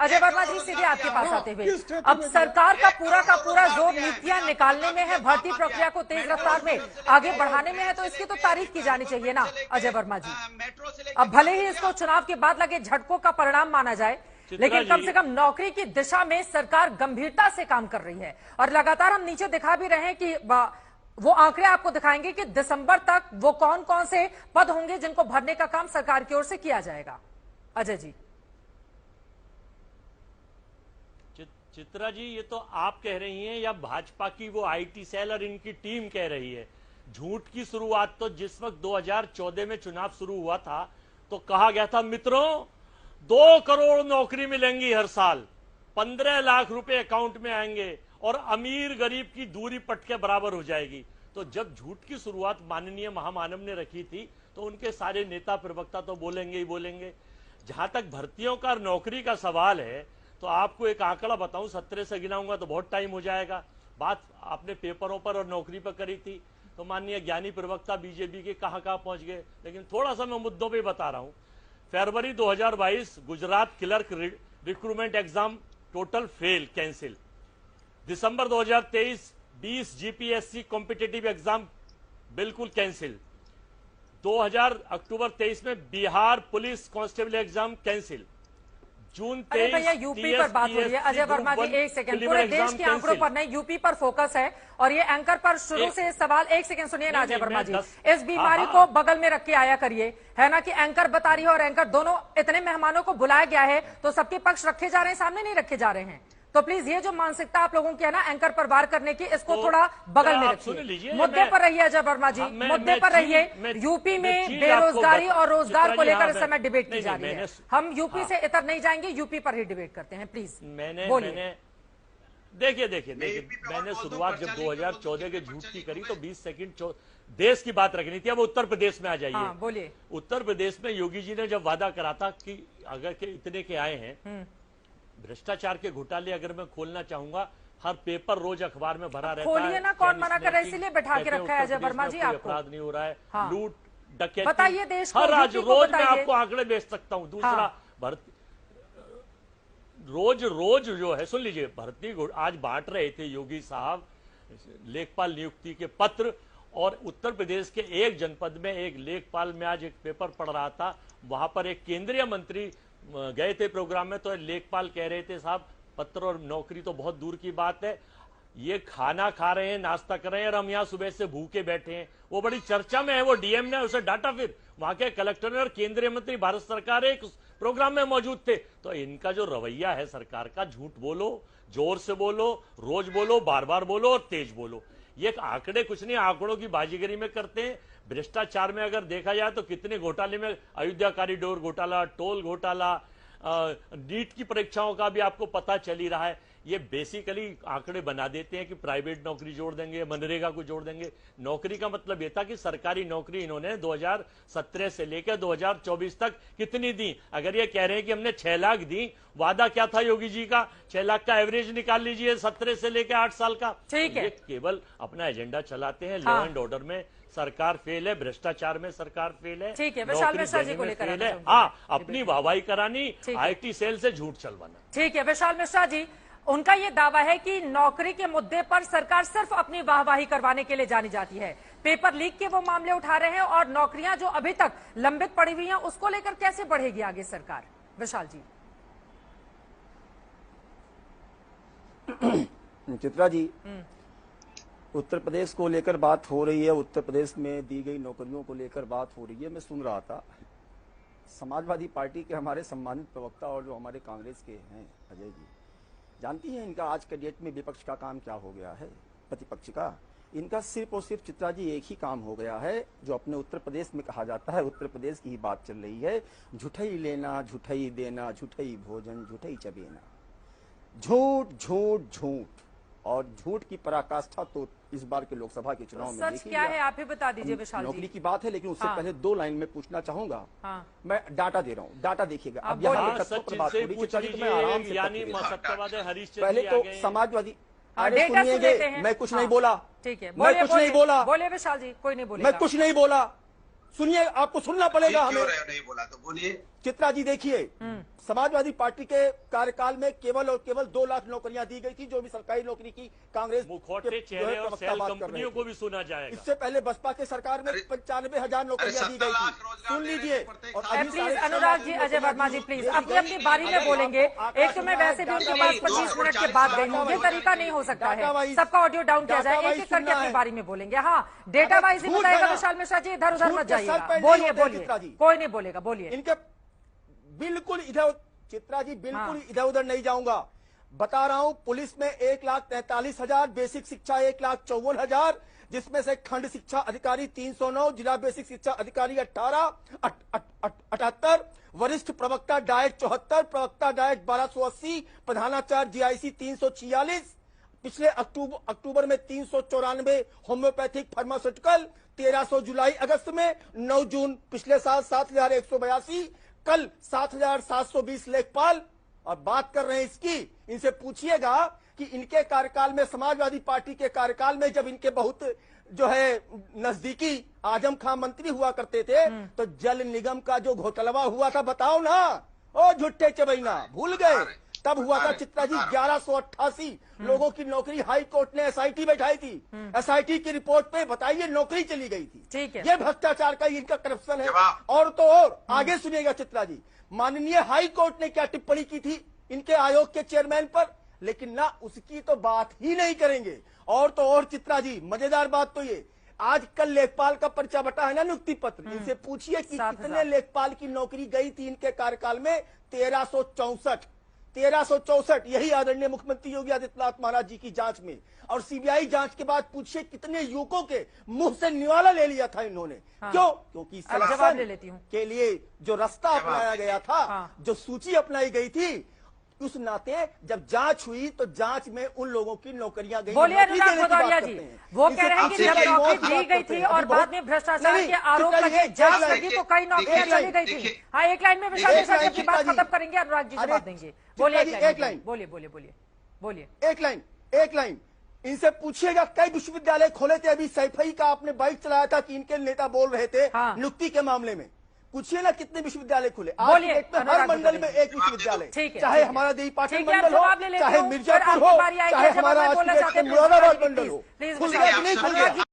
अजय वर्मा जी, सीधे आपके पास आते हुए, अब सरकार का पूरा जोर नीतियां निकालने में है, भर्ती प्रक्रिया को तेज रफ्तार में आगे बढ़ाने में है, तो इसकी तो तारीफ की जानी चाहिए ना अजय वर्मा जी। अब भले ही इसको चुनाव के बाद लगे झटकों का परिणाम माना जाए, लेकिन कम से कम नौकरी की दिशा में सरकार गंभीरता से काम कर रही है। और लगातार हम नीचे दिखा भी रहे हैं कि वो आंकड़े आपको दिखाएंगे कि दिसंबर तक वो कौन कौन से पद होंगे जिनको भरने का काम सरकार की ओर से किया जाएगा। अजय जी। चित्रा जी, ये तो आप कह रही हैं या भाजपा की वो आईटी सेल और इनकी टीम कह रही है? झूठ की शुरुआत तो जिस वक्त 2014 में चुनाव शुरू हुआ था तो कहा गया था, मित्रों 2 करोड़ नौकरी मिलेंगी हर साल, 15 लाख रुपए अकाउंट में आएंगे और अमीर गरीब की दूरी पट के बराबर हो जाएगी। तो जब झूठ की शुरुआत माननीय महामानव ने रखी थी तो उनके सारे नेता प्रवक्ता तो बोलेंगे ही बोलेंगे। जहां तक भर्तियों का नौकरी का सवाल है तो आपको एक आंकड़ा बताऊं, 17 से गिनाऊंगा तो बहुत टाइम हो जाएगा। बात आपने पेपरों पर और नौकरी पर करी थी तो माननीय ज्ञानी प्रवक्ता बीजेपी के कहां पहुंच गए, लेकिन थोड़ा सा मैं मुद्दों पे बता रहा हूं। फरवरी 2022 Gujarat clerk recruitment exam total fail cancel. दिसंबर 2023 20 जीपीएससी कॉम्पिटिटिव एग्जाम बिल्कुल कैंसिल। 2000 अक्टूबर 23 में Bihar police constable exam cancel. जून 23 भैया यूपी पर बात हो रही है अजय वर्मा जी, एक सेकंड, पूरे देश के आंकड़ों पर नहीं, यूपी पर फोकस है। और ये एंकर पर शुरू से सवाल, एक सेकंड सुनिए ना अजय वर्मा जी, इस बीमारी को बगल में रख के आया करिए, है ना, कि एंकर बता रही है और एंकर दोनों, इतने मेहमानों को बुलाया गया है तो सबके पक्ष रखे जा रहे हैं, सामने नहीं रखे जा रहे हैं। तो प्लीज ये जो मानसिकता आप लोगों की है ना एंकर पर वार करने की, इसको थोड़ा बगल में रखिए। मुद्दे पर रहिए अजय वर्मा जी, मुद्दे पर रहिए। यूपी में बेरोजगारी और रोजगार को लेकर इस समय डिबेट की जा रही है। हम यूपी से इतर नहीं जाएंगे, यूपी पर ही डिबेट करते हैं, प्लीज बोलिए। देखिए मैंने शुरुआत जब 2014 के झूठ की करी तो 20 सेकंड देश की बात रखनी थी। अब उत्तर प्रदेश में आ जाइए। बोलिए। उत्तर प्रदेश में योगी जी ने जब वादा करा था कि अगर के इतने के आए हैं, भ्रष्टाचार के घोटाले अगर मैं खोलना चाहूंगा, हर पेपर रोज अखबार में भरा रहता है। खोलिए ना, कौन मना कर रहा है, इसीलिए बैठा के रखा है अजय वर्मा जी आपको। अपराध नहीं हो रहा है, लूट डकैती बताइए देश को, हर रोज मैं आपको आंकड़े बेच सकता हूं। दूसरा भर्ती रोज जो है, सुन लीजिए, भर्ती आज बांट रहे थे योगी साहब लेखपाल नियुक्ति के पत्र, और उत्तर प्रदेश के एक जनपद में एक लेखपाल में आज एक पेपर पढ़ रहा था, वहां पर एक केंद्रीय मंत्री गए थे प्रोग्राम में, तो लेखपाल कह रहे थे साहब पत्र और नौकरी तो बहुत दूर की बात है, ये खाना खा रहे हैं, नाश्ता कर रहे हैं और हम यहाँ सुबह से भूखे बैठे हैं। वो बड़ी चर्चा में है, वो डीएम ने उसे डांटा। फिर वहां के कलेक्टर और केंद्रीय मंत्री भारत सरकार एक प्रोग्राम में मौजूद थे। तो इनका जो रवैया है सरकार का, झूठ बोलो, जोर से बोलो, रोज बोलो, बार बार बोलो और तेज बोलो, ये आंकड़े कुछ नहीं, आंकड़ों की बाजीगरी में करते हैं। भ्रष्टाचार में अगर देखा जाए तो कितने घोटाले में, अयोध्या कॉरिडोर घोटाला, टोल घोटाला, नीट की परीक्षाओं का भी आपको पता चल ही रहा है। ये बेसिकली आंकड़े बना देते हैं कि प्राइवेट नौकरी जोड़ देंगे, मनरेगा को जोड़ देंगे। नौकरी का मतलब यह था कि सरकारी नौकरी इन्होंने 2017 से लेकर 2024 तक कितनी दी। अगर ये कह रहे हैं कि हमने 6 लाख दी, वादा क्या था योगी जी का? 6 लाख का एवरेज निकाल लीजिए 17 से लेकर 8 साल का। ठीक है, केवल अपना एजेंडा चलाते हैं। लॉ एंड ऑर्डर में सरकार फेल है, भ्रष्टाचार में सरकार फेल है, ठीक है, विशाल मिश्रा जी को लेकर फेल है। अपनी वाहवाही करानी, आईटी सेल से झूठ चलवाना। ठीक है विशाल मिश्रा जी, उनका यह दावा है कि नौकरी के मुद्दे पर सरकार सिर्फ अपनी वाहवाही करवाने के लिए जानी जाती है। पेपर लीक के वो मामले उठा रहे हैं और नौकरियां जो अभी तक लंबित पड़ी हुई हैं उसको लेकर कैसे बढ़ेगी आगे सरकार? विशाल जी। चित्रा जी, उत्तर प्रदेश को लेकर बात हो रही है, उत्तर प्रदेश में दी गई नौकरियों को लेकर बात हो रही है। मैं सुन रहा था समाजवादी पार्टी के हमारे सम्मानित प्रवक्ता और जो हमारे कांग्रेस के हैं अजय जी, जानती हैं इनका आज के डेट में विपक्ष का काम क्या हो गया है? प्रतिपक्ष का इनका सिर्फ और सिर्फ चित्रा जी एक ही काम हो गया है, जो अपने उत्तर प्रदेश में कहा जाता है, उत्तर प्रदेश की ही बात चल रही है, झूठई लेना, झूठई देना, झूठई भोजन, झूठई चबेना, झूठ झूठ झूठ। और झूठ की पराकाष्ठा तो इस बार के लोकसभा के चुनाव में सच क्या है आप ही बता दीजिए विशाल जी। नौकरी की बात है, लेकिन उससे पहले 2 लाइन में पूछना चाहूंगा। मैं डाटा दे रहा हूँ, डाटा देखिएगा। अब यहाँ तथ्यों पर बात हो रही है, मैं आराम से पहले तो समाजवादी, अरे सुनिएगा, मैं कुछ नहीं बोला, ठीक है, मैं कुछ नहीं बोला, बोले विशाल जी, कोई नहीं बोले, मैं कुछ नहीं बोला, सुनिए, आपको सुनना पड़ेगा हमें। नहीं बोला तो बोलिए। चित्रा जी देखिए, समाजवादी पार्टी के कार्यकाल में केवल और केवल 2 लाख नौकरियां दी गई थी, जो भी सरकारी नौकरी की कांग्रेस मुखौटे चेहरे और सेल कंपनियों को भी सुना जाएगा। इससे पहले बसपा के सरकार में 95,000 नौकरियां दी गई थी। सुन लीजिए। और प्लीज अनुराग जी, अजय वर्मा जी प्लीज अपनी अपनी बारी में बोलेंगे। एक तो मैं वैसे भी उनके पास 25 मिनट के बाद गई हूँ, ये तरीका नहीं हो सकता है। सबका ऑडियो डाउन किया जाए, एक एक करके अपनी बारी में बोलेंगे। हाँ, डेटा वाइज ही बताएगा विशाल मिश्रा जी, इधर उधर मत जाइएगा। बोलिए बोलिए, कोई नहीं बोलेगा, बोलिए। इनके बिल्कुल इधर, चित्रा जी बिल्कुल इधर उधर नहीं जाऊंगा, बता रहा हूं। पुलिस में 1,43,000, बेसिक शिक्षा 1,54,000, जिसमें से खंड शिक्षा अधिकारी 309, जिला बेसिक शिक्षा अधिकारी 78, वरिष्ठ प्रवक्ता डायट 74, प्रवक्ता डायट 1280, प्रधानाचार्य जीआईसी 346, पिछले अक्टूबर में 394 होम्योपैथिक फार्मास्यूटिकल, 1300 जुलाई अगस्त में, 9 जून पिछले साल 7,182, कल 7,720 लेखपाल। और बात कर रहे हैं इसकी, इनसे पूछिएगा कि इनके कार्यकाल में, समाजवादी पार्टी के कार्यकाल में, जब इनके बहुत जो है नजदीकी आजम खां मंत्री हुआ करते थे, तो जल निगम का जो घोटाला हुआ था, बताओ ना, ओ झुट्टे चबैना, भूल गए? तब हुआ था चित्रा जी 1188 लोगों की नौकरी हाई कोर्ट ने एसआईटी बैठाई थी। एसआईटी की रिपोर्ट पे बताइए नौकरी चली गई थी। ठीक है, ये भ्रष्टाचार का, इनका करप्शन है। और तो और आगे सुनिएगा चित्रा जी, माननीय हाई कोर्ट ने क्या टिप्पणी की थी इनके आयोग के चेयरमैन पर, लेकिन ना उसकी तो बात ही नहीं करेंगे। और तो और चित्रा जी, मजेदार बात तो ये, आज कल लेखपाल का पर्चा बटा है ना, नियुक्ति पत्र, इनसे पूछिए कि कितने लेखपाल की नौकरी गई थी इनके कार्यकाल में। 1364, यही आदरणीय मुख्यमंत्री योगी आदित्यनाथ महाराज जी की जांच में। और सीबीआई जांच के बाद पूछिए कितने युवकों के मुंह से निवाला ले लिया था इन्होंने। हाँ। क्यों? क्योंकि जवाब ले लेती हूँ के लिए जो रास्ता अपनाया गया था, हाँ। जो सूची अपनाई गई थी, उस नाते जब जांच हुई तो जांच में उन लोगों की नौकरियां गई। बोलिए अनुराग भदौरिया जी, वो कह रहे हैं कि जब नौकरी दी गई थी और बाद में भ्रष्टाचार के आरोप लगे, जांच लगी तो कई नौकरियां चली गई थी। हाँ, एक लाइन में विशाल मिश्रा जी अपनी बात खत्म करेंगे, अनुराग जी जवाब देंगे। बोलिए एक लाइन, बोलिए बोलिए बोलिए बोलिए, एक लाइन। इनसे पूछिएगा कई विश्वविद्यालय खोले थे। अभी सैफई का आपने बाइक चलाया था कि इनके नेता बोल रहे थे नियुक्ति के मामले में, पूछिए ना कितने विश्वविद्यालय खुले। आज हर मंडल में एक विश्वविद्यालय, चाहे हमारा देवी पाटन मंडल हो, चाहे मिर्जापुर हो, चाहे हमारा मुरादाबाद मंडल हो, खुल गया कि नहीं खुल गया?